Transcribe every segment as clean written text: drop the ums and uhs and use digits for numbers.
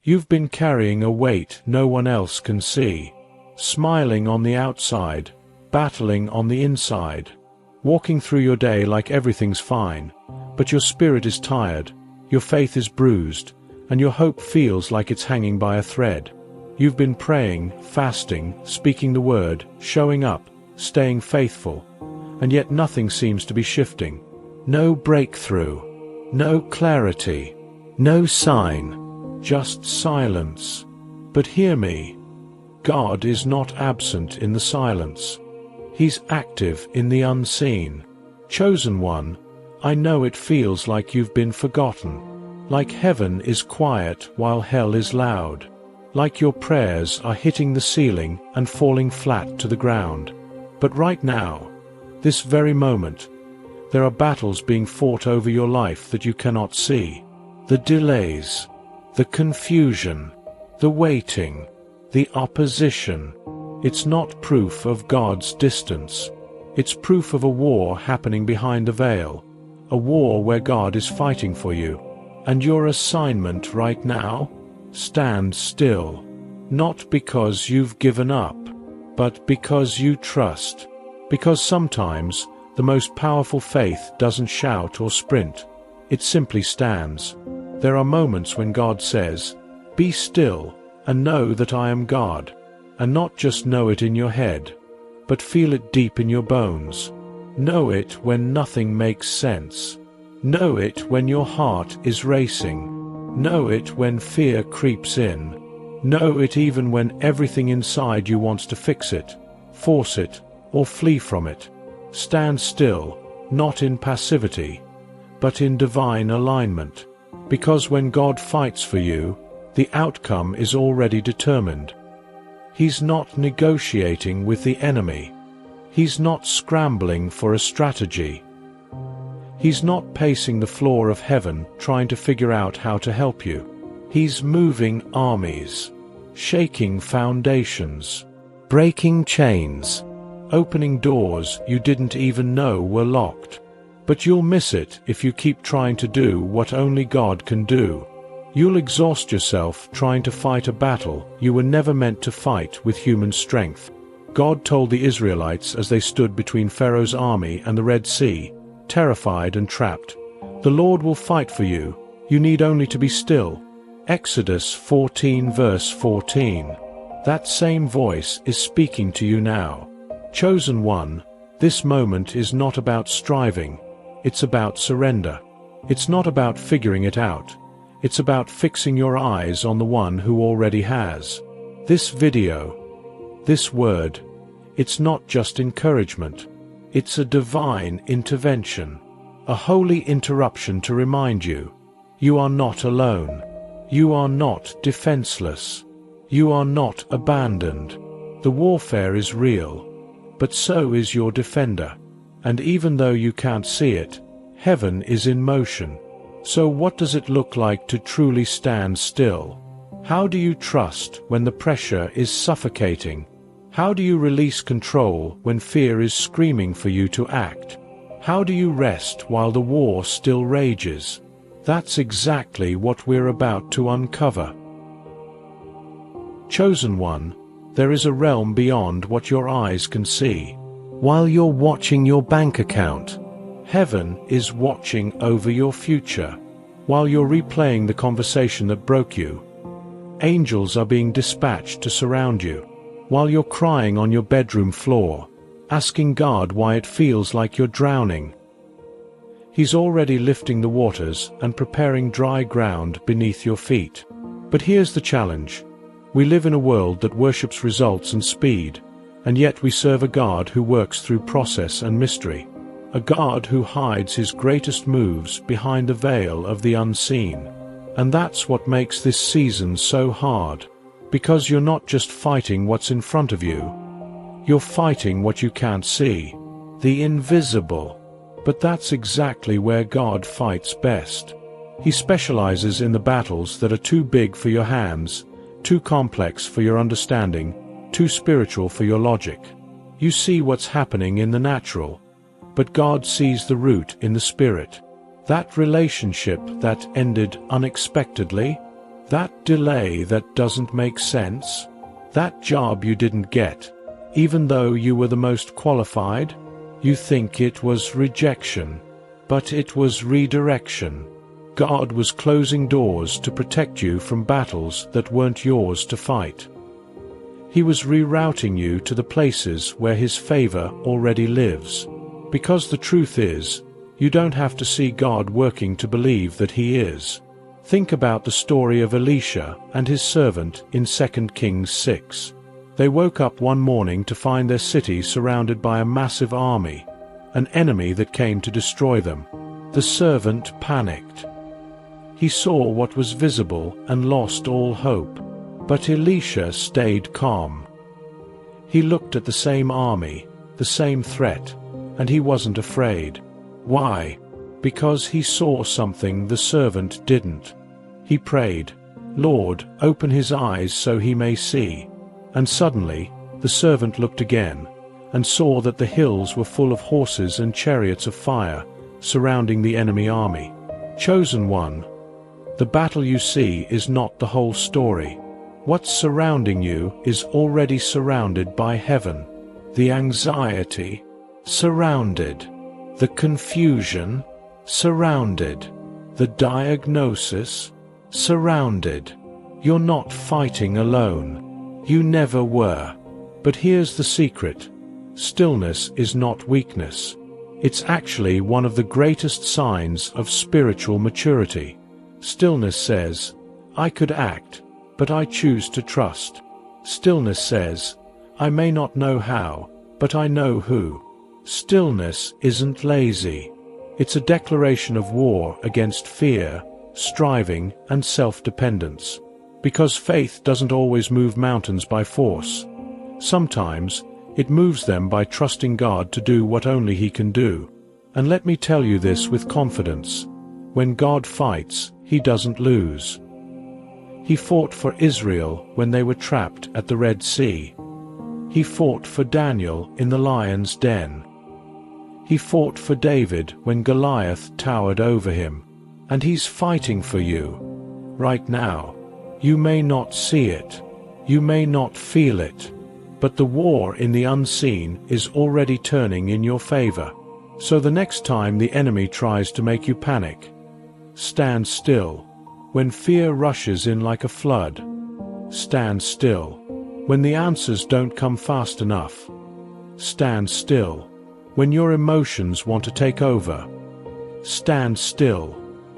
You've been carrying a weight no one else can see, smiling on the outside, battling on the inside, walking through your day like everything's fine, but your spirit is tired, your faith is bruised, and your hope feels like it's hanging by a thread. You've been praying, fasting, speaking the word, showing up, staying faithful, and yet nothing seems to be shifting. No breakthrough, no clarity, no sign, just silence. But hear me. God is not absent in the silence. He's active in the unseen. Chosen one, I know it feels like you've been forgotten, like heaven is quiet while hell is loud, like your prayers are hitting the ceiling and falling flat to the ground. But right now, this very moment, there are battles being fought over your life that you cannot see. The delays, the confusion, the waiting, the opposition. It's not proof of God's distance. It's proof of a war happening behind a veil, a war where God is fighting for you. And your assignment right now? Stand still. Not because you've given up, but because you trust. Because sometimes the most powerful faith doesn't shout or sprint. It simply stands. There are moments when God says, "Be still and know that I am God." And not just know it in your head, but feel it deep in your bones. Know it when nothing makes sense. Know it when your heart is racing. Know it when fear creeps in. Know it even when everything inside you wants to fix it, force it, or flee from it. Stand still, not in passivity, but in divine alignment. Because when God fights for you, the outcome is already determined. He's not negotiating with the enemy. He's not scrambling for a strategy. He's not pacing the floor of heaven trying to figure out how to help you. He's moving armies, shaking foundations, breaking chains, opening doors you didn't even know were locked. But you'll miss it if you keep trying to do what only God can do. You'll exhaust yourself trying to fight a battle you were never meant to fight with human strength. God told the Israelites as they stood between Pharaoh's army and the Red Sea, terrified and trapped, "The Lord will fight for you. You need only to be still." Exodus 14 verse 14. That same voice is speaking to you now. Chosen one, this moment is not about striving. It's about surrender. It's not about figuring it out. It's about fixing your eyes on the one who already has. This video, this word, it's not just encouragement. It's a divine intervention, a holy interruption to remind you, you are not alone. You are not defenseless. You are not abandoned. The warfare is real, but so is your defender. And even though you can't see it, heaven is in motion. So what does it look like to truly stand still? How do you trust when the pressure is suffocating? How do you release control when fear is screaming for you to act? How do you rest while the war still rages? That's exactly what we're about to uncover. Chosen one, there is a realm beyond what your eyes can see. While you're watching your bank account, heaven is watching over your future. While you're replaying the conversation that broke you, angels are being dispatched to surround you. While you're crying on your bedroom floor, asking God why it feels like you're drowning, He's already lifting the waters and preparing dry ground beneath your feet. But here's the challenge. We live in a world that worships results and speed, and yet we serve a God who works through process and mystery. A God who hides His greatest moves behind the veil of the unseen. And that's what makes this season so hard. Because you're not just fighting what's in front of you. You're fighting what you can't see. The invisible. But that's exactly where God fights best. He specializes in the battles that are too big for your hands, too complex for your understanding, too spiritual for your logic. You see what's happening in the natural, but God sees the root in the spirit. That relationship that ended unexpectedly, That delay that doesn't make sense? That job you didn't get, even though you were the most qualified? You think it was rejection, but it was redirection. God was closing doors to protect you from battles that weren't yours to fight. He was rerouting you to the places where His favor already lives. Because the truth is, you don't have to see God working to believe that He is. Think about the story of Elisha and his servant in 2 Kings 6. They woke up one morning to find their city surrounded by a massive army, an enemy that came to destroy them. The servant panicked. He saw what was visible and lost all hope. But Elisha stayed calm. He looked at the same army, the same threat, and he wasn't afraid. Why? Because he saw something the servant didn't. He prayed, "Lord, open his eyes so he may see." And suddenly, the servant looked again, and saw that the hills were full of horses and chariots of fire, surrounding the enemy army. Chosen one, the battle you see is not the whole story. What's surrounding you is already surrounded by heaven. The anxiety, surrounded. The confusion, surrounded. The diagnosis, surrounded. You're not fighting alone. You never were. But here's the secret. Stillness is not weakness. It's actually one of the greatest signs of spiritual maturity. Stillness says, "I could act, but I choose to trust." Stillness says, "I may not know how, but I know who." Stillness isn't lazy. It's a declaration of war against fear, striving, and self-dependence. Because faith doesn't always move mountains by force. Sometimes, it moves them by trusting God to do what only He can do. And let me tell you this with confidence. When God fights, He doesn't lose. He fought for Israel when they were trapped at the Red Sea. He fought for Daniel in the lion's den. He fought for David when Goliath towered over him. And He's fighting for you. Right now. You may not see it. You may not feel it. But the war in the unseen is already turning in your favor. So the next time the enemy tries to make you panic, stand still. When fear rushes in like a flood, stand still. When the answers don't come fast enough, stand still. When your emotions want to take over, stand still.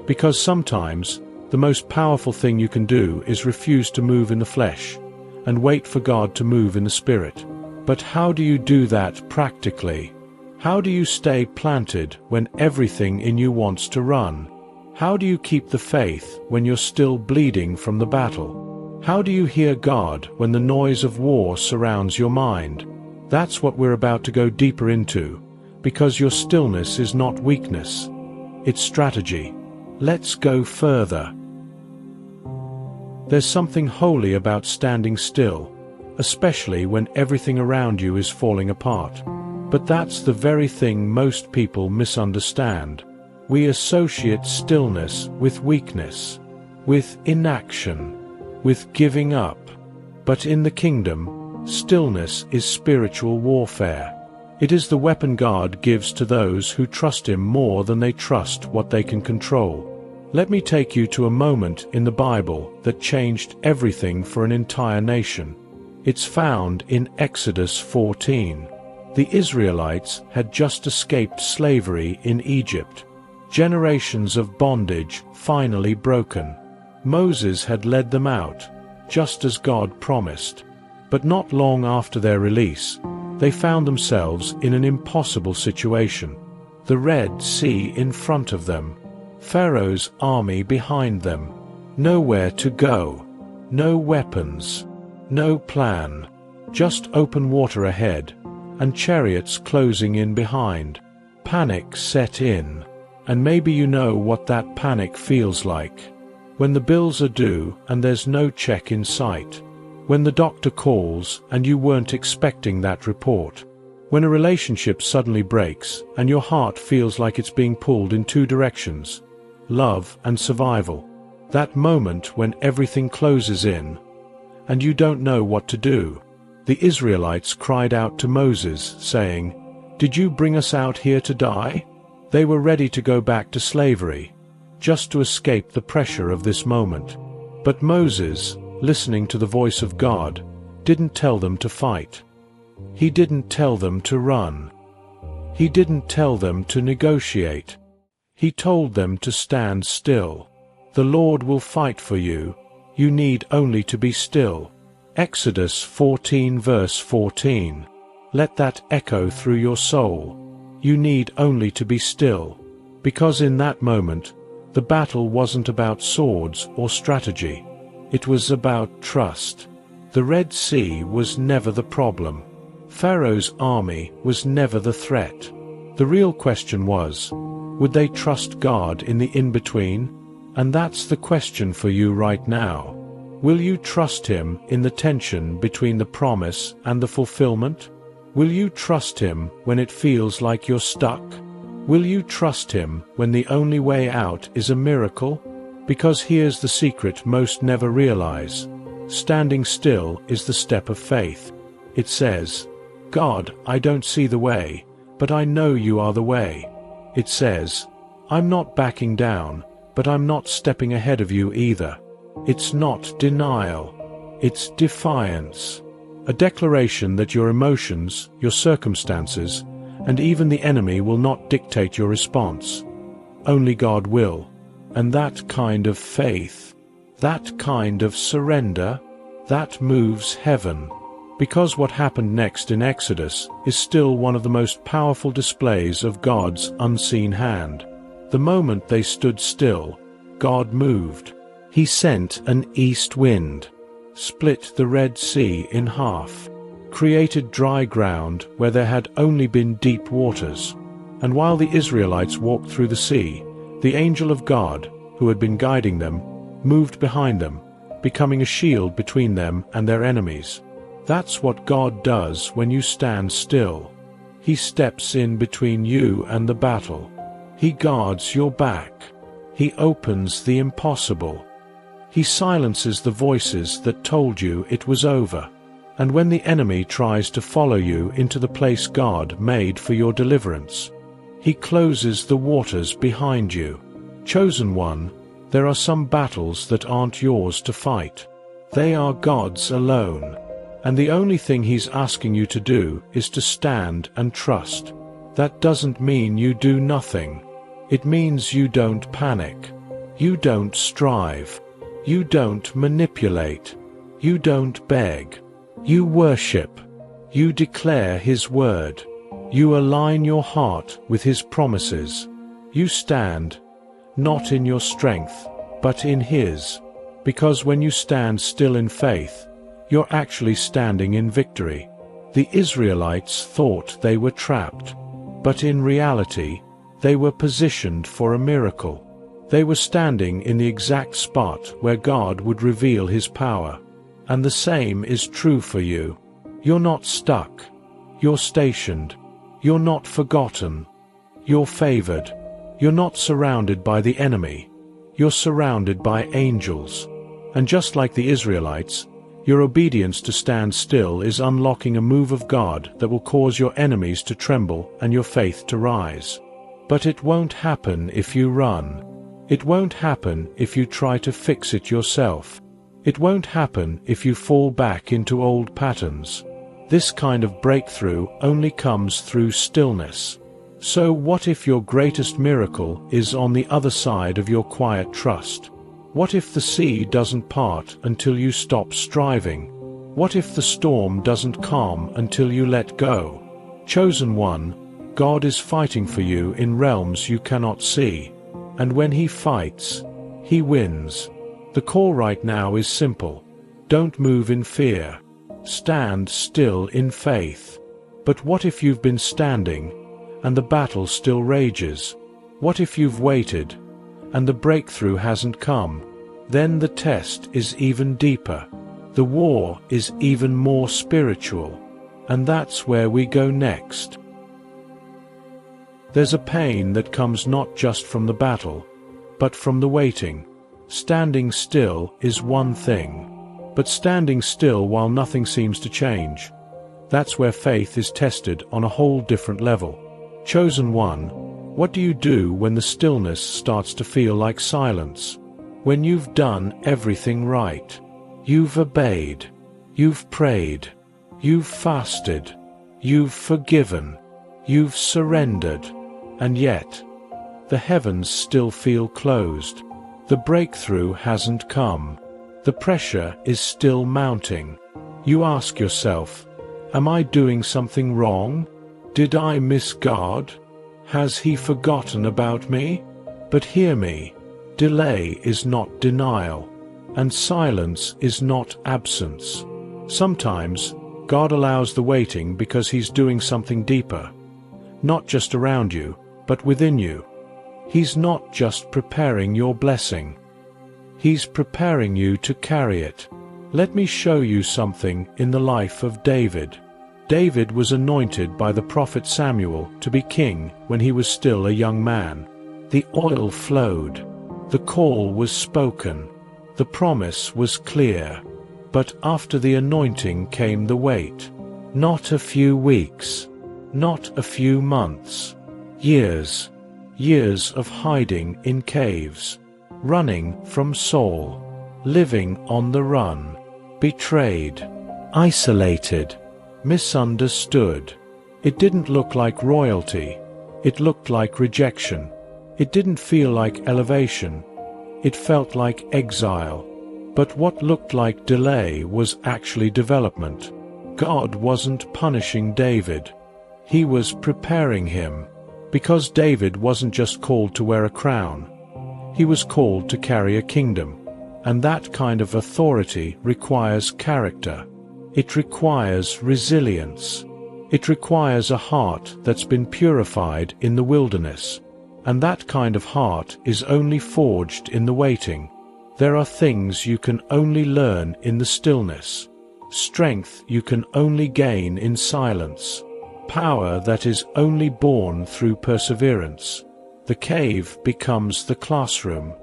Because sometimes, the most powerful thing you can do is refuse to move in the flesh, and wait for God to move in the Spirit. But how do you do that practically? How do you stay planted when everything in you wants to run? How do you keep the faith when you're still bleeding from the battle? How do you hear God when the noise of war surrounds your mind? That's what we're about to go deeper into, because your stillness is not weakness. It's strategy. Let's go further. There's something holy about standing still, especially when everything around you is falling apart. But that's the very thing most people misunderstand. We associate stillness with weakness, with inaction, with giving up. But in the kingdom, stillness is spiritual warfare. It is the weapon God gives to those who trust Him more than they trust what they can control. Let me take you to a moment in the Bible that changed everything for an entire nation. It's found in Exodus 14. The Israelites had just escaped slavery in Egypt. Generations of bondage finally broken. Moses had led them out, just as God promised. But not long after their release, they found themselves in an impossible situation. The Red Sea in front of them, Pharaoh's army behind them. Nowhere to go. No weapons. No plan. Just open water ahead, and chariots closing in behind. Panic set in. And maybe you know what that panic feels like. When the bills are due and there's no check in sight. When the doctor calls and you weren't expecting that report. When a relationship suddenly breaks and your heart feels like it's being pulled in two directions. Love and survival. That moment when everything closes in, and you don't know what to do. The Israelites cried out to Moses, saying, "Did you bring us out here to die?" They were ready to go back to slavery, just to escape the pressure of this moment. But Moses, listening to the voice of God, didn't tell them to fight. He didn't tell them to run. He didn't tell them to negotiate. He told them to stand still. The Lord will fight for you. You need only to be still. Exodus 14 verse 14. Let that echo through your soul. You need only to be still. Because in that moment, the battle wasn't about swords or strategy. It was about trust. The Red Sea was never the problem. Pharaoh's army was never the threat. The real question was, would they trust God in the in-between? And that's the question for you right now. Will you trust Him in the tension between the promise and the fulfillment? Will you trust Him when it feels like you're stuck? Will you trust Him when the only way out is a miracle? Because here's the secret most never realize. Standing still is the step of faith. It says, "God, I don't see the way, but I know you are the way." It says, "I'm not backing down, but I'm not stepping ahead of you either." It's not denial. It's defiance. A declaration that your emotions, your circumstances, and even the enemy will not dictate your response. Only God will. And that kind of faith, that kind of surrender, that moves heaven. Because what happened next in Exodus is still one of the most powerful displays of God's unseen hand. The moment they stood still, God moved. He sent an east wind, split the Red Sea in half, created dry ground where there had only been deep waters. And while the Israelites walked through the sea, the angel of God, who had been guiding them, moved behind them, becoming a shield between them and their enemies. That's what God does when you stand still. He steps in between you and the battle. He guards your back. He opens the impossible. He silences the voices that told you it was over. And when the enemy tries to follow you into the place God made for your deliverance, He closes the waters behind you. Chosen one, there are some battles that aren't yours to fight. They are God's alone. And the only thing He's asking you to do is to stand and trust. That doesn't mean you do nothing. It means you don't panic. You don't strive. You don't manipulate. You don't beg. You worship. You declare His word. You align your heart with His promises. You stand, not in your strength, but in His. Because when you stand still in faith, you're actually standing in victory. The Israelites thought they were trapped, but in reality, they were positioned for a miracle. They were standing in the exact spot where God would reveal His power. And the same is true for you. You're not stuck. You're stationed. You're not forgotten. You're favored. You're not surrounded by the enemy. You're surrounded by angels. And just like the Israelites, your obedience to stand still is unlocking a move of God that will cause your enemies to tremble and your faith to rise. But it won't happen if you run. It won't happen if you try to fix it yourself. It won't happen if you fall back into old patterns. This kind of breakthrough only comes through stillness. So what if your greatest miracle is on the other side of your quiet trust? What if the sea doesn't part until you stop striving? What if the storm doesn't calm until you let go? Chosen one, God is fighting for you in realms you cannot see. And when He fights, He wins. The call right now is simple. Don't move in fear. Stand still in faith. But what if you've been standing, and the battle still rages? What if you've waited, and the breakthrough hasn't come? Then the test is even deeper. The war is even more spiritual. And that's where we go next. There's a pain that comes not just from the battle, but from the waiting. Standing still is one thing. But standing still while nothing seems to change, that's where faith is tested on a whole different level. Chosen one, what do you do when the stillness starts to feel like silence? When you've done everything right. You've obeyed. You've prayed. You've fasted. You've forgiven. You've surrendered. And yet, the heavens still feel closed. The breakthrough hasn't come. The pressure is still mounting. You ask yourself, am I doing something wrong? Did I miss God? Has He forgotten about me? But hear me, delay is not denial, and silence is not absence. Sometimes, God allows the waiting because He's doing something deeper. Not just around you, but within you. He's not just preparing your blessing. He's preparing you to carry it. Let me show you something in the life of David. David was anointed by the prophet Samuel to be king when he was still a young man. The oil flowed. The call was spoken. The promise was clear. But after the anointing came the wait. Not a few weeks. Not a few months. Years. Years of hiding in caves. Running from Saul. Living on the run. Betrayed. Isolated. Misunderstood. It didn't look like royalty. It looked like rejection. It didn't feel like elevation. It felt like exile. But what looked like delay was actually development. God wasn't punishing David. He was preparing him. Because David wasn't just called to wear a crown. He was called to carry a kingdom. And that kind of authority requires character. It requires resilience. It requires a heart that's been purified in the wilderness. And that kind of heart is only forged in the waiting. There are things you can only learn in the stillness. Strength you can only gain in silence. Power that is only born through perseverance. The cave becomes the classroom.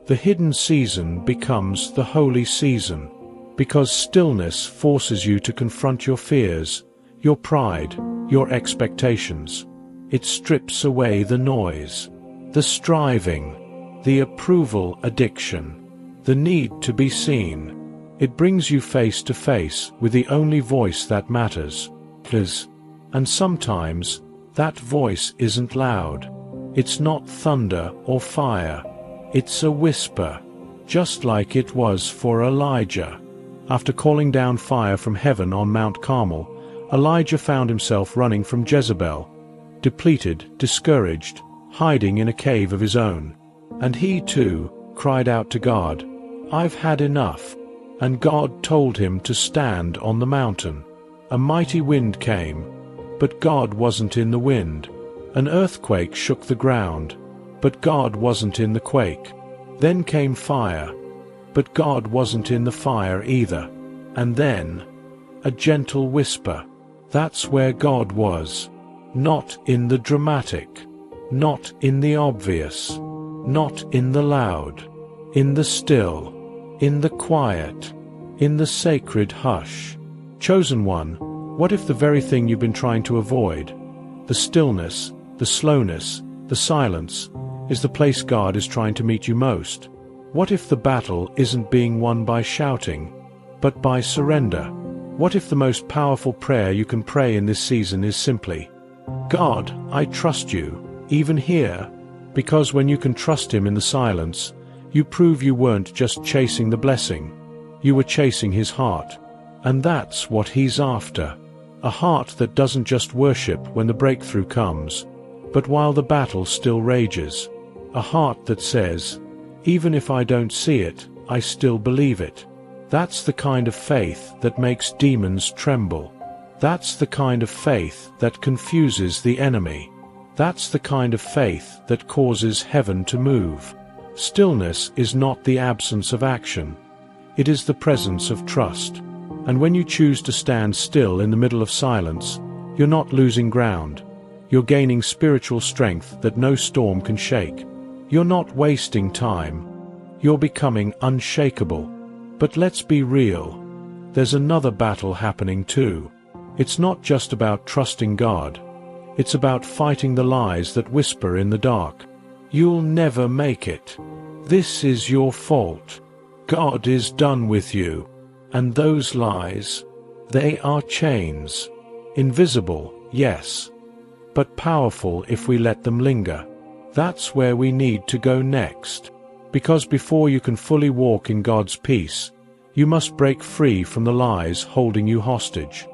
The hidden season becomes the holy season. Because stillness forces you to confront your fears, your pride, your expectations. It strips away the noise, the striving, the approval addiction, the need to be seen. It brings you face to face with the only voice that matters. And sometimes, that voice isn't loud. It's not thunder or fire. It's a whisper, just like it was for Elijah. After calling down fire from heaven on Mount Carmel, Elijah found himself running from Jezebel, depleted, discouraged, hiding in a cave of his own. And he too cried out to God, "I've had enough." And God told him to stand on the mountain. A mighty wind came, but God wasn't in the wind. An earthquake shook the ground, but God wasn't in the quake. Then came fire, but God wasn't in the fire either. And then, a gentle whisper. That's where God was. Not in the dramatic. Not in the obvious. Not in the loud. In the still. In the quiet. In the sacred hush. Chosen one, what if the very thing you've been trying to avoid, the stillness, the slowness, the silence, is the place God is trying to meet you most? What if the battle isn't being won by shouting, but by surrender? What if the most powerful prayer you can pray in this season is simply, "God, I trust you, even here," because when you can trust Him in the silence, you prove you weren't just chasing the blessing, you were chasing His heart. And that's what He's after. A heart that doesn't just worship when the breakthrough comes, but while the battle still rages. A heart that says, "Even if I don't see it, I still believe it." That's the kind of faith that makes demons tremble. That's the kind of faith that confuses the enemy. That's the kind of faith that causes heaven to move. Stillness is not the absence of action. It is the presence of trust. And when you choose to stand still in the middle of silence, you're not losing ground. You're gaining spiritual strength that no storm can shake. You're not wasting time. You're becoming unshakable. But let's be real. There's another battle happening too. It's not just about trusting God. It's about fighting the lies that whisper in the dark. You'll never make it. This is your fault. God is done with you. And those lies, they are chains. Invisible, yes, but powerful if we let them linger. That's where we need to go next. Because before you can fully walk in God's peace, you must break free from the lies holding you hostage.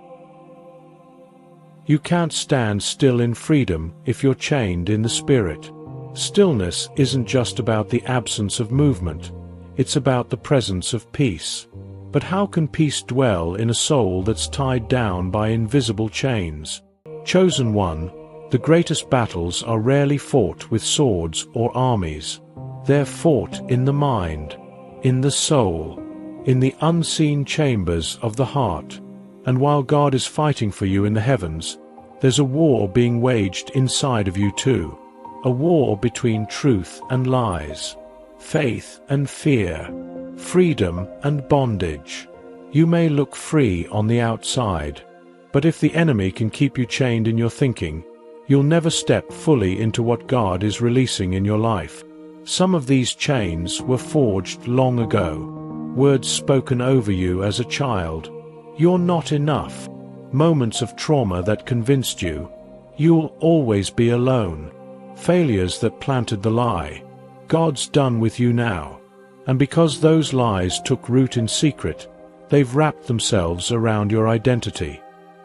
You can't stand still in freedom if you're chained in the Spirit. Stillness isn't just about the absence of movement, it's about the presence of peace. But how can peace dwell in a soul that's tied down by invisible chains? Chosen one, the greatest battles are rarely fought with swords or armies. They're fought in the mind, in the soul, in the unseen chambers of the heart. And while God is fighting for you in the heavens, there's a war being waged inside of you too. A war between truth and lies, faith and fear, freedom and bondage. You may look free on the outside, but if the enemy can keep you chained in your thinking, you'll never step fully into what God is releasing in your life. Some of these chains were forged long ago. Words spoken over you as a child. You're not enough. Moments of trauma that convinced you, you'll always be alone. Failures that planted the lie, God's done with you now. And because those lies took root in secret, they've wrapped themselves around your identity,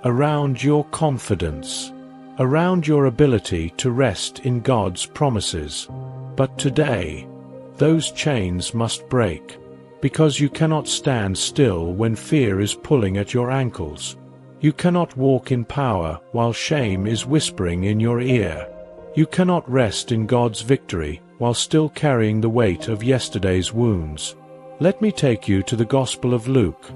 around your confidence, around your ability to rest in God's promises. But today, those chains must break, because you cannot stand still when fear is pulling at your ankles. You cannot walk in power while shame is whispering in your ear. You cannot rest in God's victory while still carrying the weight of yesterday's wounds. Let me take you to the Gospel of Luke,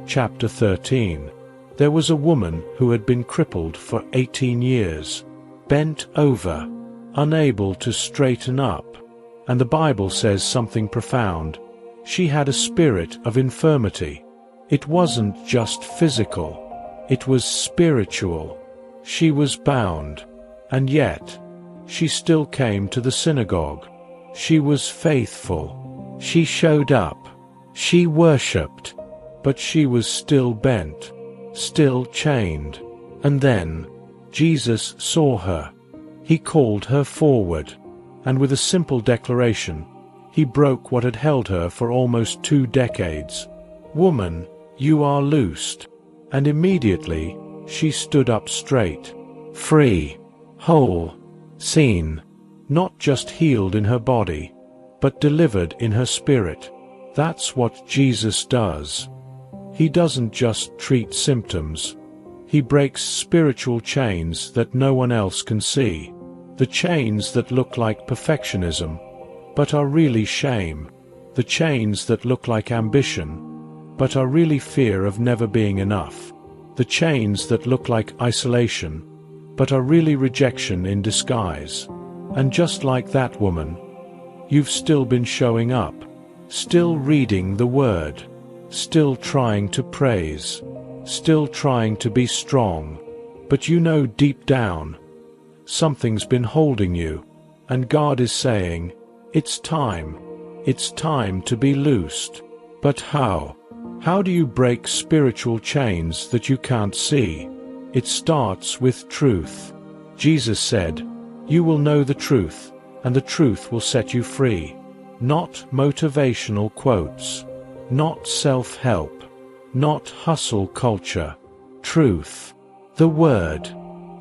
chapter 13. There was a woman who had been crippled for 18 years, bent over, unable to straighten up. And the Bible says something profound. She had a spirit of infirmity. It wasn't just physical, it was spiritual. She was bound, and yet she still came to the synagogue. She was faithful. She showed up. She worshipped. But she was still bent, still chained. And then Jesus saw her. He called her forward, and with a simple declaration, he broke what had held her for almost 2 decades. "Woman, you are loosed." And immediately she stood up straight, free, whole, seen, not just healed in her body, but delivered in her spirit. That's what Jesus does. He doesn't just treat symptoms. He breaks spiritual chains that no one else can see. The chains that look like perfectionism, but are really shame. The chains that look like ambition, but are really fear of never being enough. The chains that look like isolation, but are really rejection in disguise. And just like that woman, you've still been showing up, still reading the Word, still trying to praise, still trying to be strong. But you know deep down, something's been holding you, and God is saying, it's time to be loosed. But how? How do you break spiritual chains that you can't see? It starts with truth. Jesus said, "You will know the truth, and the truth will set you free." Not motivational quotes, not self-help, not hustle culture. Truth. The Word.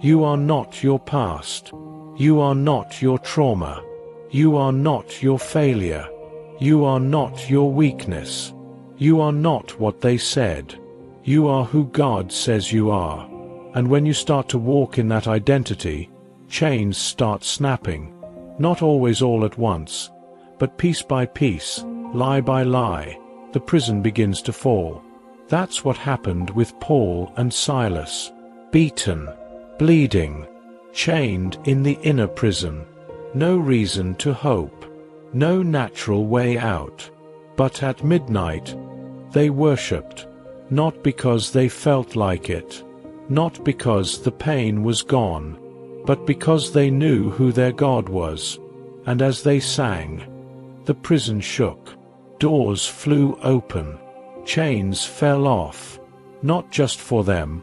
You are not your past. You are not your trauma. You are not your failure. You are not your weakness. You are not what they said. You are who God says you are. And when you start to walk in that identity, chains start snapping. Not always all at once, but piece by piece, lie by lie, the prison begins to fall. That's what happened with Paul and Silas. Beaten, bleeding, chained in the inner prison. No reason to hope. No natural way out. But at midnight, they worshipped, not because they felt like it, not because the pain was gone, but because they knew who their God was. And as they sang, the prison shook, doors flew open, chains fell off, not just for them,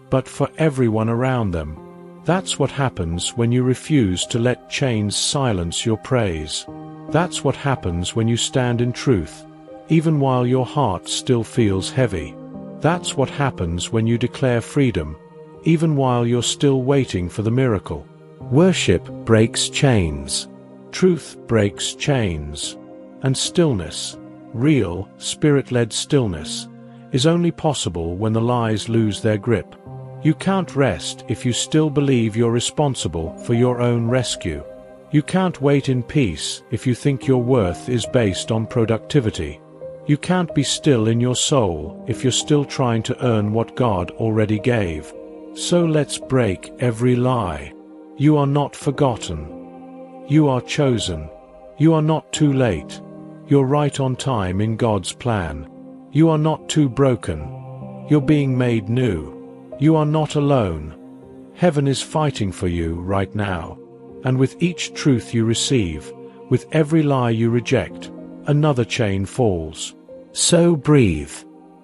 but for everyone around them. That's what happens when you refuse to let chains silence your praise. That's what happens when you stand in truth, even while your heart still feels heavy. That's what happens when you declare freedom, even while you're still waiting for the miracle. Worship breaks chains. Truth breaks chains. And stillness, real, spirit-led stillness, is only possible when the lies lose their grip. You can't rest if you still believe you're responsible for your own rescue. You can't wait in peace if you think your worth is based on productivity. You can't be still in your soul if you're still trying to earn what God already gave. So let's break every lie. You are not forgotten. You are chosen. You are not too late. You're right on time in God's plan. You are not too broken. You're being made new. You are not alone. Heaven is fighting for you right now. And with each truth you receive, with every lie you reject, another chain falls. So breathe,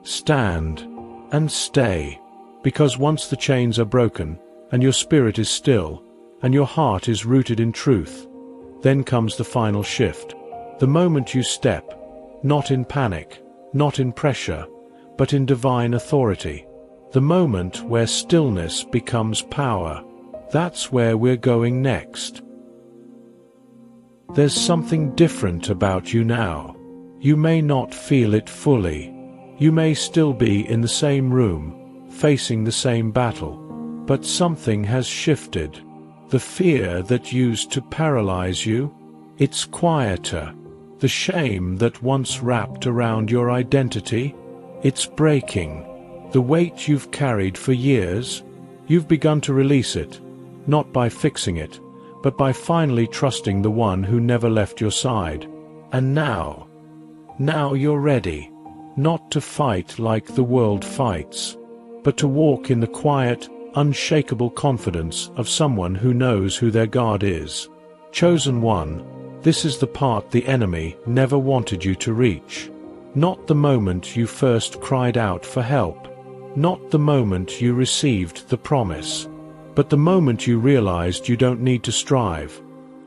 stand, and stay. Because once the chains are broken, and your spirit is still, and your heart is rooted in truth, then comes the final shift. The moment you step, not in panic, not in pressure, but in divine authority. The moment where stillness becomes power. That's where we're going next. There's something different about you now. You may not feel it fully. You may still be in the same room, facing the same battle. But something has shifted. The fear that used to paralyze you, it's quieter. The shame that once wrapped around your identity, it's breaking. The weight you've carried for years, you've begun to release it, not by fixing it, but by finally trusting the one who never left your side. And now you're ready, not to fight like the world fights, but to walk in the quiet, unshakable confidence of someone who knows who their God is. Chosen one, this is the part the enemy never wanted you to reach. Not the moment you first cried out for help. Not the moment you received the promise, but the moment you realized you don't need to strive,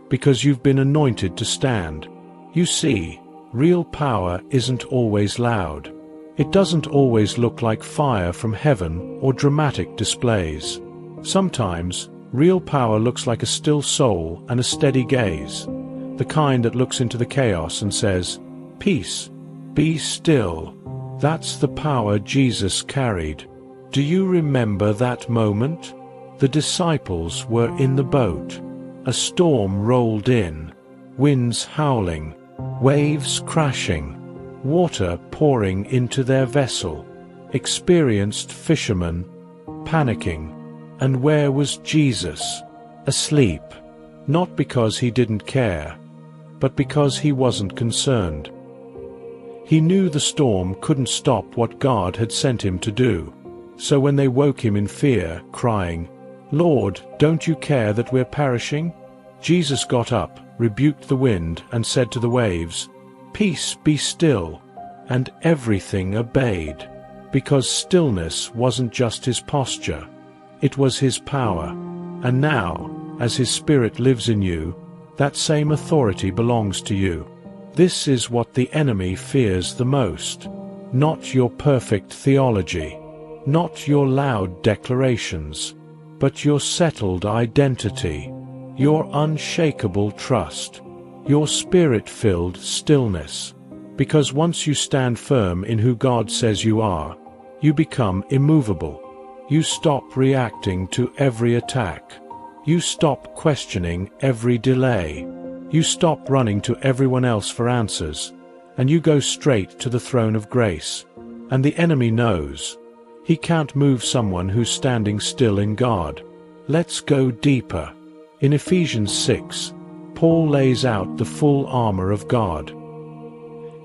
because you've been anointed to stand. You see, real power isn't always loud. It doesn't always look like fire from heaven or dramatic displays. Sometimes, real power looks like a still soul and a steady gaze, the kind that looks into the chaos and says, "Peace, be still." That's the power Jesus carried. Do you remember that moment? The disciples were in the boat. A storm rolled in, winds howling, waves crashing, water pouring into their vessel. Experienced fishermen, panicking. And where was Jesus? Asleep. Not because he didn't care, but because he wasn't concerned. He knew the storm couldn't stop what God had sent him to do. So when they woke him in fear, crying, "Lord, don't you care that we're perishing?" Jesus got up, rebuked the wind, and said to the waves, "Peace, be still." And everything obeyed, because stillness wasn't just his posture, it was his power. And now, as his Spirit lives in you, that same authority belongs to you. This is what the enemy fears the most. Not your perfect theology, not your loud declarations, but your settled identity, your unshakable trust, your spirit-filled stillness. Because once you stand firm in who God says you are, you become immovable. You stop reacting to every attack. You stop questioning every delay. You stop running to everyone else for answers, and you go straight to the throne of grace. And the enemy knows. He can't move someone who's standing still in God. Let's go deeper. In Ephesians 6, Paul lays out the full armor of God.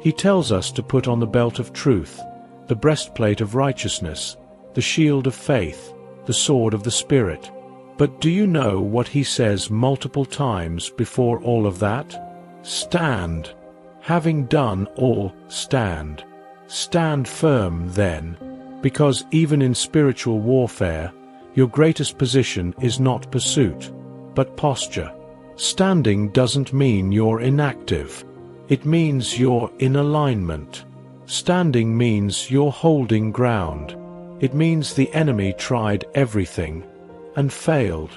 He tells us to put on the belt of truth, the breastplate of righteousness, the shield of faith, the sword of the Spirit. But do you know what he says multiple times before all of that? Stand. Having done all, stand. Stand firm then, because even in spiritual warfare, your greatest position is not pursuit, but posture. Standing doesn't mean you're inactive. It means you're in alignment. Standing means you're holding ground. It means the enemy tried everything and failed.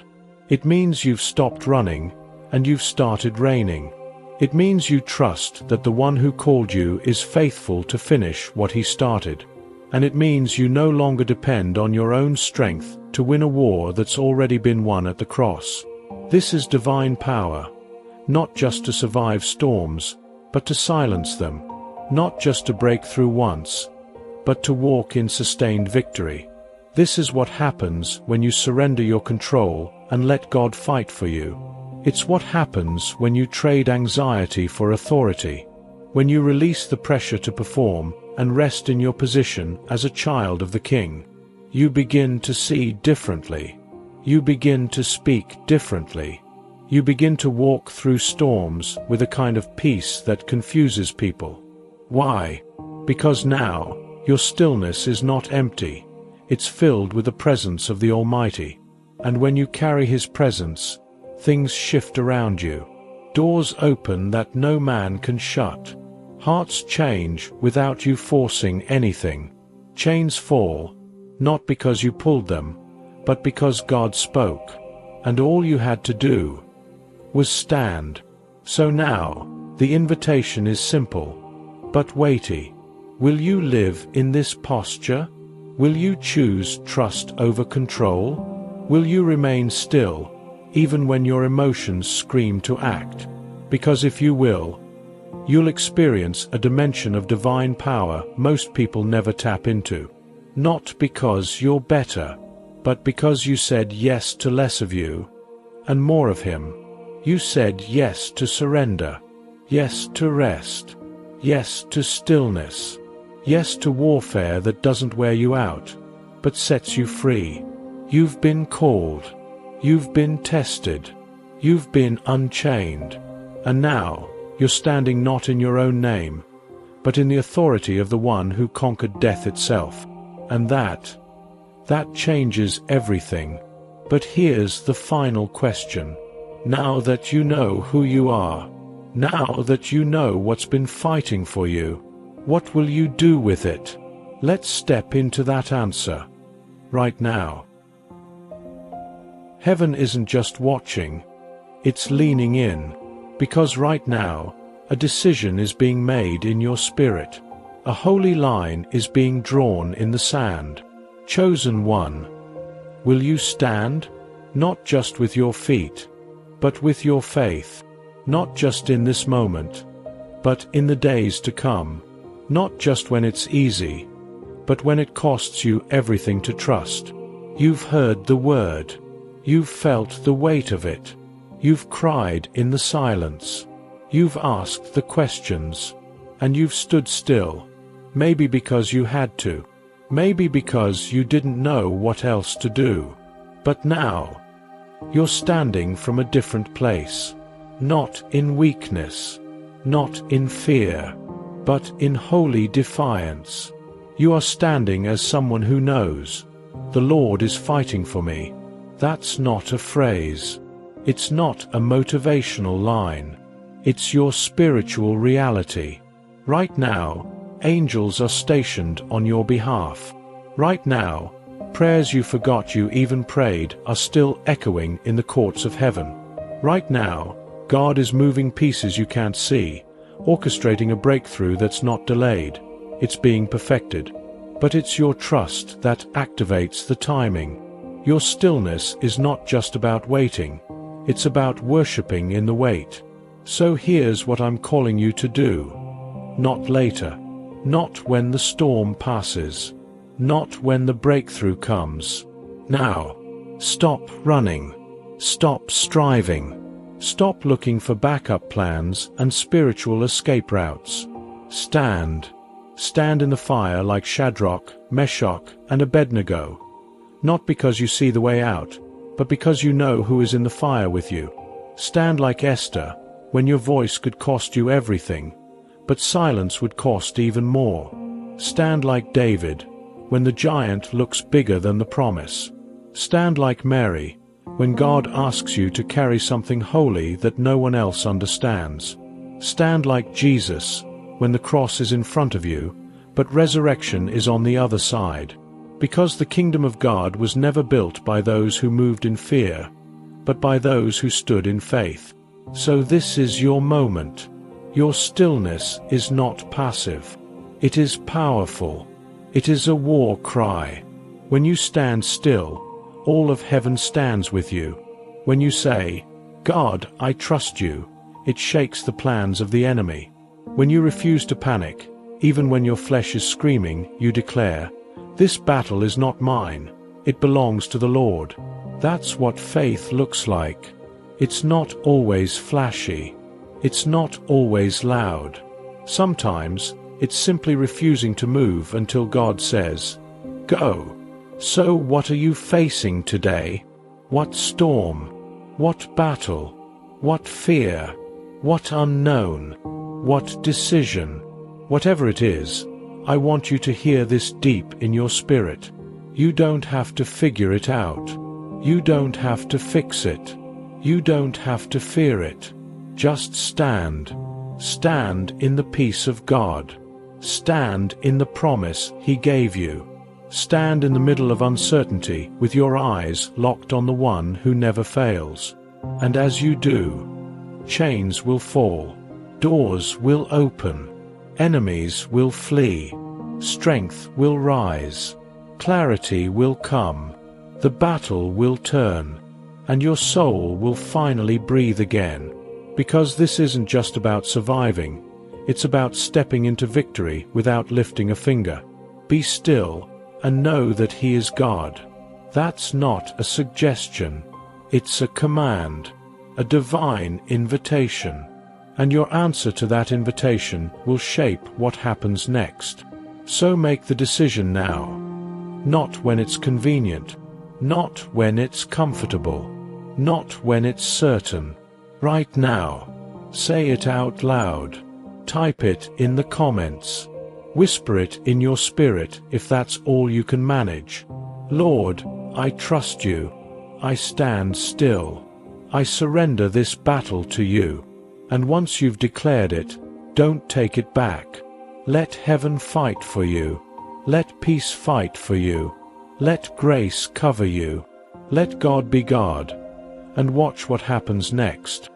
It means you've stopped running and you've started reigning. It means you trust that the one who called you is faithful to finish what he started. And it means you no longer depend on your own strength to win a war that's already been won at the cross. This is divine power, not just to survive storms, but to silence them, not just to break through once, but to walk in sustained victory. This is what happens when you surrender your control and let God fight for you. It's what happens when you trade anxiety for authority, when you release the pressure to perform and rest in your position as a child of the King. You begin to see differently. You begin to speak differently. You begin to walk through storms with a kind of peace that confuses people. Why? Because now, your stillness is not empty. It's filled with the presence of the Almighty. And when you carry His presence, things shift around you. Doors open that no man can shut. Hearts change without you forcing anything. Chains fall, not because you pulled them, but because God spoke. And all you had to do was stand. So now, the invitation is simple, but weighty. Will you live in this posture? Will you choose trust over control? Will you remain still, even when your emotions scream to act? Because if you will, you'll experience a dimension of divine power most people never tap into. Not because you're better, but because you said yes to less of you and more of Him. You said yes to surrender, yes to rest, yes to stillness, yes to warfare that doesn't wear you out, but sets you free. You've been called, you've been tested, you've been unchained, and now you're standing not in your own name, but in the authority of the one who conquered death itself. And that changes everything. But here's the final question. Now that you know who you are, now that you know what's been fighting for you, what will you do with it? Let's step into that answer right now. Heaven isn't just watching, it's leaning in, because right now, a decision is being made in your spirit. A holy line is being drawn in the sand. Chosen one, will you stand? Not just with your feet, but with your faith. Not just in this moment, but in the days to come. Not just when it's easy, but when it costs you everything to trust. You've heard the word. You've felt the weight of it. You've cried in the silence. You've asked the questions. And you've stood still. Maybe because you had to. Maybe because you didn't know what else to do. But now, you're standing from a different place. Not in weakness. Not in fear. But in holy defiance. You are standing as someone who knows, the Lord is fighting for me. That's not a phrase. It's not a motivational line. It's your spiritual reality. Right now, angels are stationed on your behalf. Right now, prayers you forgot you even prayed are still echoing in the courts of heaven. Right now, God is moving pieces you can't see, orchestrating a breakthrough that's not delayed. It's being perfected. But it's your trust that activates the timing. Your stillness is not just about waiting. It's about worshiping in the wait. So here's what I'm calling you to do. Not later. Not when the storm passes. Not when the breakthrough comes. Now. Stop running. Stop striving. Stop looking for backup plans and spiritual escape routes. Stand. Stand in the fire like Shadrach, Meshach, and Abednego. Not because you see the way out, but because you know who is in the fire with you. Stand like Esther, when your voice could cost you everything, but silence would cost even more. Stand like David, when the giant looks bigger than the promise. Stand like Mary, when God asks you to carry something holy that no one else understands. Stand like Jesus, when the cross is in front of you, but resurrection is on the other side. Because the kingdom of God was never built by those who moved in fear, but by those who stood in faith. So this is your moment. Your stillness is not passive. It is powerful. It is a war cry. When you stand still, all of heaven stands with you. When you say, God, I trust you, it shakes the plans of the enemy. When you refuse to panic, even when your flesh is screaming, you declare, this battle is not mine, it belongs to the Lord. That's what faith looks like. It's not always flashy. It's not always loud. Sometimes, it's simply refusing to move until God says, go. So what are you facing today? What storm? What battle? What fear? What unknown? What decision? Whatever it is, I want you to hear this deep in your spirit. You don't have to figure it out. You don't have to fix it. You don't have to fear it. Just stand. Stand in the peace of God. Stand in the promise He gave you. Stand in the middle of uncertainty with your eyes locked on the one who never fails. And as you do, chains will fall, doors will open, enemies will flee, strength will rise, clarity will come, the battle will turn, and your soul will finally breathe again. Because this isn't just about surviving, it's about stepping into victory without lifting a finger. Be still and know that He is God. That's not a suggestion. It's a command, a divine invitation. And your answer to that invitation will shape what happens next. So make the decision now. Not when it's convenient. Not when it's comfortable. Not when it's certain. Right now. Say it out loud. Type it in the comments. Whisper it in your spirit if that's all you can manage. Lord, I trust you. I stand still. I surrender this battle to you. And once you've declared it, don't take it back. Let heaven fight for you. Let peace fight for you. Let grace cover you. Let God be God. And watch what happens next.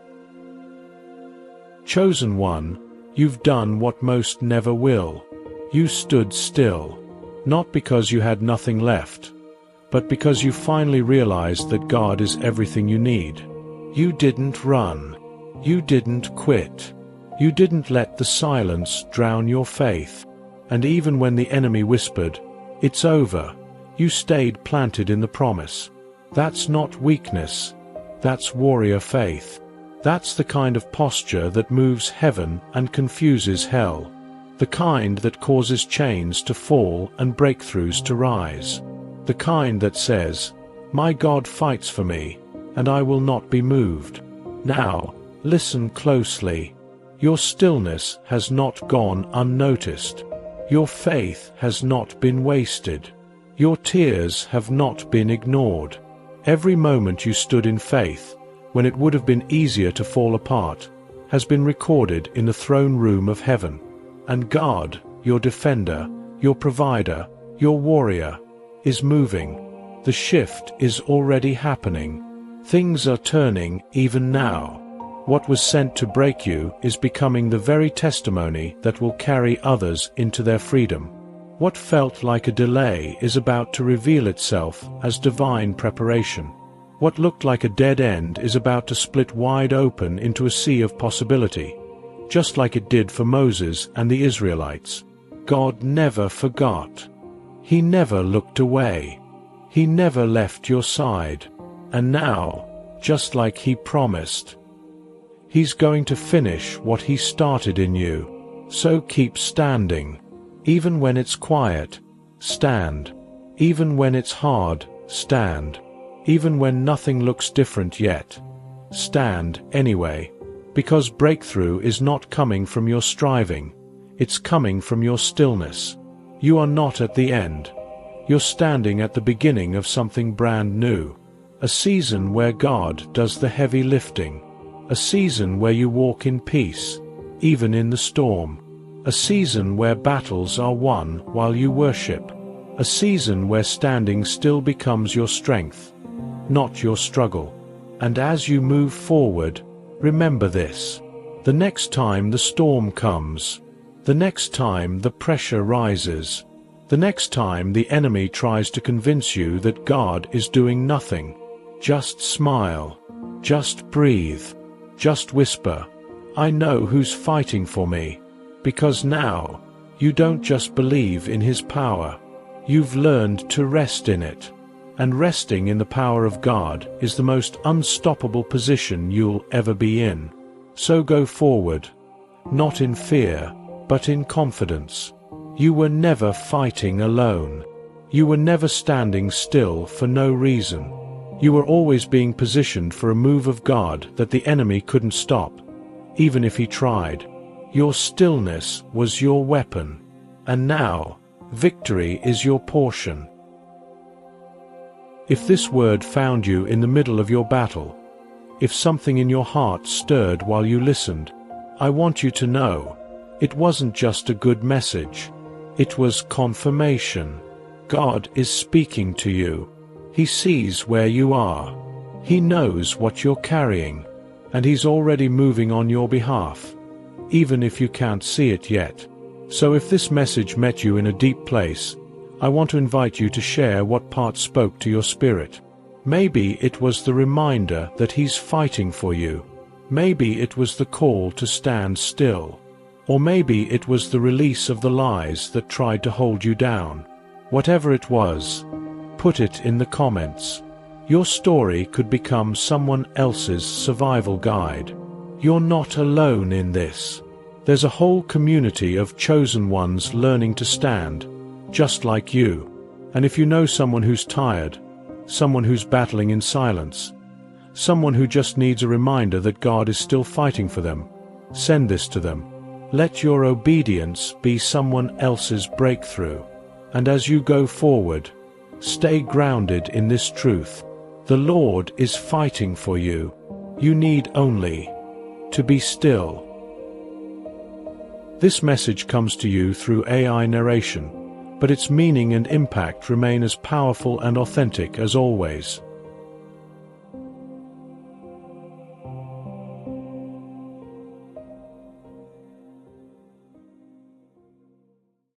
Chosen one, you've done what most never will. You stood still, not because you had nothing left, but because you finally realized that God is everything you need. You didn't run. You didn't quit. You didn't let the silence drown your faith. And even when the enemy whispered, "It's over," you stayed planted in the promise. That's not weakness. That's warrior faith. That's the kind of posture that moves heaven and confuses hell. The kind that causes chains to fall and breakthroughs to rise. The kind that says, "My God fights for me, and I will not be moved." Now, listen closely. Your stillness has not gone unnoticed. Your faith has not been wasted. Your tears have not been ignored. Every moment you stood in faith, when it would have been easier to fall apart, has been recorded in the throne room of heaven. And God, your defender, your provider, your warrior, is moving. The shift is already happening. Things are turning even now. What was sent to break you is becoming the very testimony that will carry others into their freedom. What felt like a delay is about to reveal itself as divine preparation. What looked like a dead end is about to split wide open into a sea of possibility, just like it did for Moses and the Israelites. God never forgot. He never looked away. He never left your side. And now, just like He promised, He's going to finish what He started in you. So keep standing. Even when it's quiet, stand. Even when it's hard, stand. Even when nothing looks different yet, stand anyway. Because breakthrough is not coming from your striving, it's coming from your stillness. You are not at the end. You're standing at the beginning of something brand new. A season where God does the heavy lifting. A season where you walk in peace, even in the storm. A season where battles are won while you worship. A season where standing still becomes your strength, not your struggle. And as you move forward, remember this. The next time the storm comes, the next time the pressure rises, the next time the enemy tries to convince you that God is doing nothing, just smile, just breathe, just whisper, I know who's fighting for me. Because now, you don't just believe in His power, you've learned to rest in it. And resting in the power of God is the most unstoppable position you'll ever be in. So go forward, not in fear, but in confidence. You were never fighting alone. You were never standing still for no reason. You were always being positioned for a move of God that the enemy couldn't stop, even if he tried. Your stillness was your weapon, and now, victory is your portion. If this word found you in the middle of your battle, if something in your heart stirred while you listened, I want you to know, it wasn't just a good message. It was confirmation. God is speaking to you. He sees where you are. He knows what you're carrying, and He's already moving on your behalf, even if you can't see it yet. So if this message met you in a deep place, I want to invite you to share what part spoke to your spirit. Maybe it was the reminder that He's fighting for you. Maybe it was the call to stand still. Or maybe it was the release of the lies that tried to hold you down. Whatever it was, put it in the comments. Your story could become someone else's survival guide. You're not alone in this. There's a whole community of chosen ones learning to stand, just like you. And if you know someone who's tired, someone who's battling in silence, someone who just needs a reminder that God is still fighting for them, send this to them. Let your obedience be someone else's breakthrough. And as you go forward, stay grounded in this truth. The Lord is fighting for you. You need only to be still. This message comes to you through AI narration, but its meaning and impact remain as powerful and authentic as always.